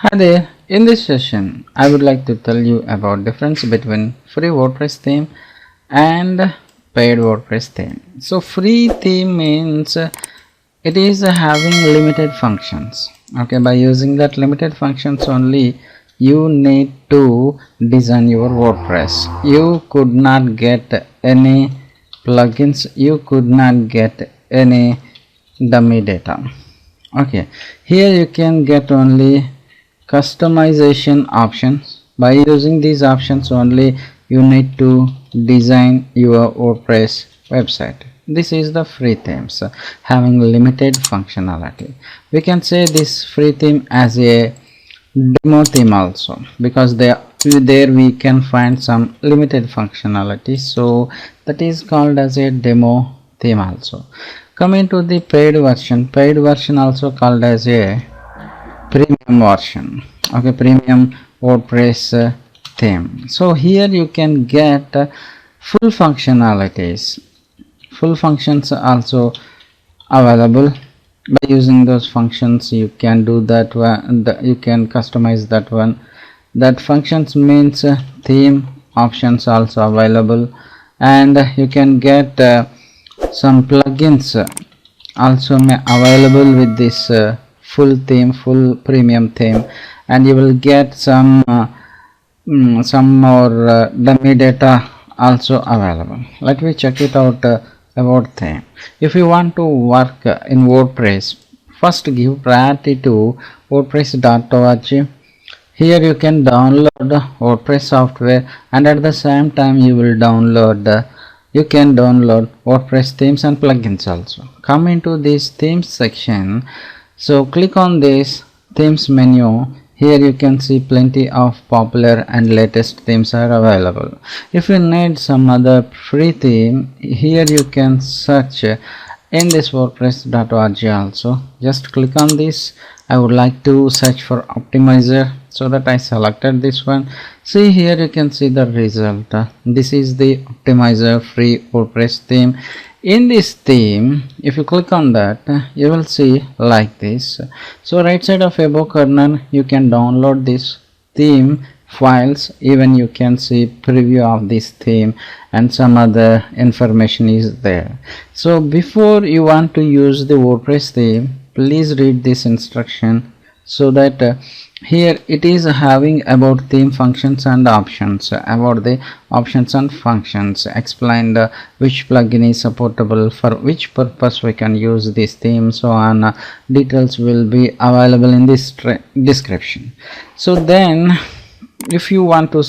Hi there. In this session, I would like to tell you about difference between free WordPress theme and paid WordPress theme. So free theme means it is having limited functions. Okay, by using that limited functions only, you need to design your WordPress. You could not get any plugins. You could not get any dummy data. Okay, here you can get only customization options. By using these options only, you need to design your WordPress website. This is the free themes having limited functionality. We can say this free theme as a demo theme also, because there we can find some limited functionality, so that is called as a demo theme also. Coming to the paid version also called as a premium version. Okay, premium WordPress theme. So here you can get full functionalities. Full functions are also available. By using those functions, you can do that one. You can customize that one. That functions means theme options also available, and you can get some plugins also available with this full theme, full premium theme, and you will get some more dummy data also available. Let me check it out about theme. If you want to work in WordPress, first give priority to WordPress.org. Here you can download WordPress software, and at the same time you will download WordPress themes and plugins also. Come into this themes section. So click on this themes menu. Here you can see plenty of popular and latest themes are available. If you need some other free theme, here you can search in this WordPress.org also. Just click on this. I would like to search for optimizer, so that I selected this one. See, here you can see the result. This is the optimizer free WordPress theme. In this theme, if you click on that, you will see like this. So right side of above corner, you can download this theme files. Even you can see preview of this theme and some other information is there. So before you want to use the WordPress theme, please read this instruction, so that here it is having about theme functions and options. About the options and functions, explained which plugin is supportable, for which purpose we can use this theme, so on. Details will be available in this description. So then if you want to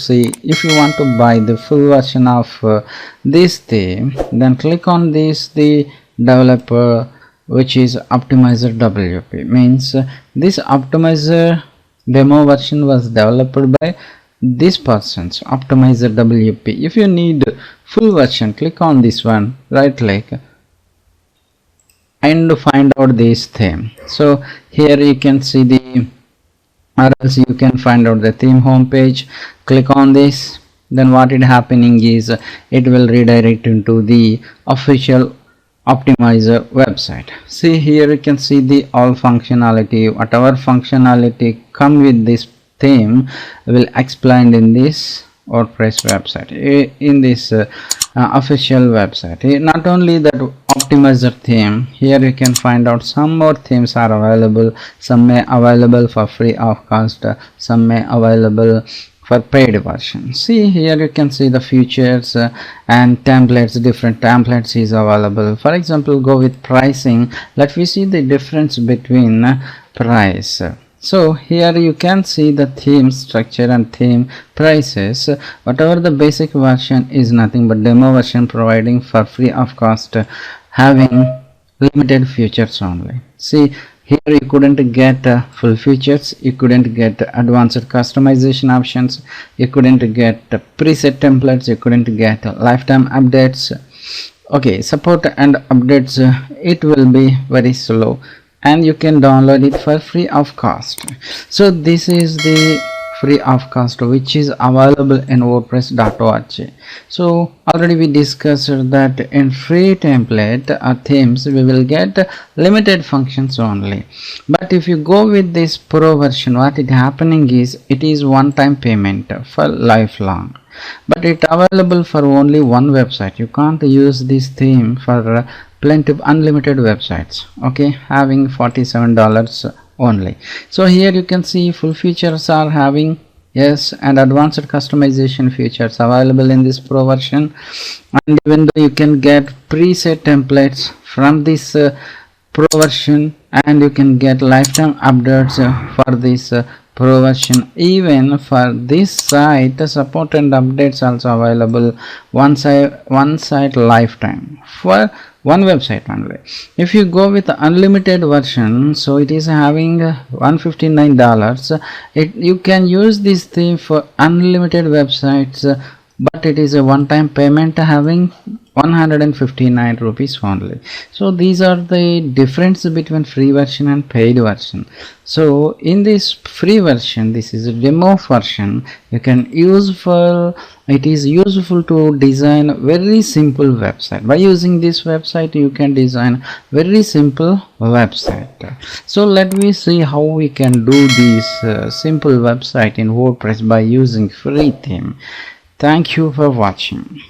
buy the full version of this theme, then click on this, the developer, which is optimizer WP. Means this optimizer demo version was developed by this person's optimizer WP. If you need full version, click on this one, right click, and find out this theme. So here you can see the, or else you can find out the theme homepage. Click on this, then what is happening is it will redirect into the official optimizer website. See, here you can see the all functionality, whatever functionality come with this theme will explained in this WordPress website, in this official website. Not only that optimizer theme, here you can find out some more themes are available. Some may available for free of cost, some may available for paid version. See, here you can see the features and templates. Different templates is available. For example, go with pricing. Let me see the difference between price. So here you can see the theme structure and theme prices. Whatever the basic version is nothing but demo version, providing for free of cost, having limited features only. See, here you couldn't get full features, you couldn't get advanced customization options, you couldn't get preset templates, you couldn't get lifetime updates. Okay, support and updates, it will be very slow, and you can download it for free of cost. So this is the free of cost, which is available in WordPress.org. So already we discussed that in free template or themes we will get limited functions only, but if you go with this pro version, what is happening is it is one time payment for lifelong, but it available for only one website. You can't use this theme for plenty of unlimited websites, okay, having $47 only. So here you can see full features are having, yes, and advanced customization features available in this pro version, and even though you can get preset templates from this pro version, and you can get lifetime updates for this pro version. Even for this site, the support and updates also available one site lifetime for one website only. If you go with the unlimited version, so it is having $159. You can use this theme for unlimited websites, but it is a one-time payment having 159 rupees only. So these are the difference between free version and paid version. So in this free version, this is a demo version, you can use for, it is useful to design very simple website. By using this website you can design very simple website. So let me see how we can do this simple website in WordPress by using free theme. Thank you for watching.